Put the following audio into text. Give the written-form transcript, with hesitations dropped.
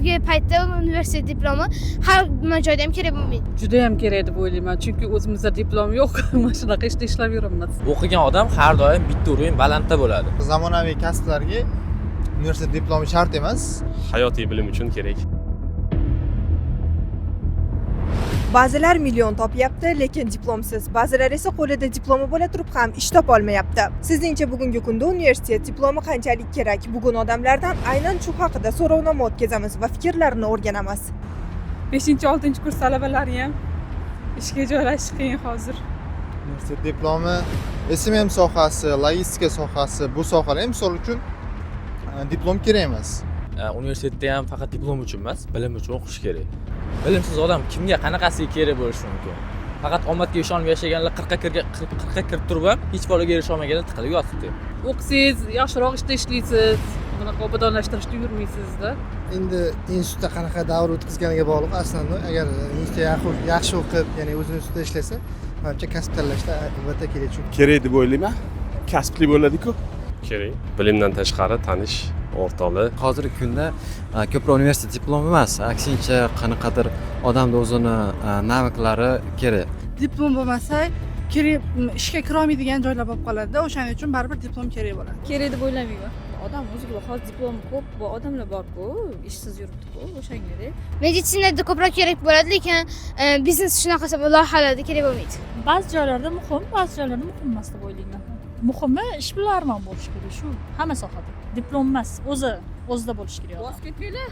hozirgi paytda universitet diplomi har joyda ham kerak bo'lmaydi. Juda ham kerak deb o'ylayman, chunki o'zimizda diplom yo'q. Mana shunaqa ishda ishlab yuribmiz. O'qigan odam har doim bitta uровень balandda bo'ladi. Zamonaviy kasblarga universitet diplomi shart emas. Hayotiy bilim uchun kerak. Ba'zilar million topyapti, lekin diplomsiz. Ba'zilar esa qo'lida diplomi bo'la turib ham ish topa olmayapti. Sizningcha bugungi kunda universitet diplomi qanchalik kerak? Bugun odamlardan aynan shu haqida so'rovnoma o'tkazamiz va fikrlarini o'rganamiz. 5-6 kurs talabalari ham ishga joylashish qiyin hozir. Universitet diplomi SMM sohasi, logistika sohasi, bu sohalar misol uchun diplom kerak emas. Universitetda ham faqat diplom uchun emas, bilim uchun o'qish kerak. Bilimsiz odam kimga qanaqasiga kerak bo'lishi mumkin? Faqat omadga ishonib yashaganlar 40 ga kirib turib ham hech bolaga erisha olmaganlar tiqilib yotibdi. O'qisangiz, yaxshiroq ishda ishlaysiz, bunaqa obodonlashtirishda yurmaysizda. Endi institutda qanaqa davr o'tkazganiga bog'liq. Aslida agar institutda yaxshi o'qib, ya'ni o'z institutida ishlasa, menimcha kasb tanlashda albatta kerak. Kerak deb o'ylayman. Kasbli bo'ladi-ku. Kerak. Bilimdan tashqari tanish o'rtoqli. Hozirgi kunda ko'proq universitet diplomi emas, aksincha qanaqadir odamda o'zini naviklari kerak. Diplom bo'lmasa, kerak ishga kira olmaydigan joylar bo'lib qoladi. O'shaning uchun baribir diplom kerak bo'ladi. Kerak deb o'ylamayman. Odam o'ziga hozir diplomi ko'p, bu odamlar bor-ku, ishsiz yuribdi-ku, o'shanga. Meditsinada ko'proq kerak bo'ladi, lekin biznes shunaqa loyihalarda kerak bo'lmaydi. Ba'zi joylarda muhim, ba'zi joylarda muhim emas deb o'ylayman. Muhimi ishbilarmon bo'lish kerak, shu hamma sohada. Diplom emas, o'zida bo'lish kerak. Voz ketmanglar.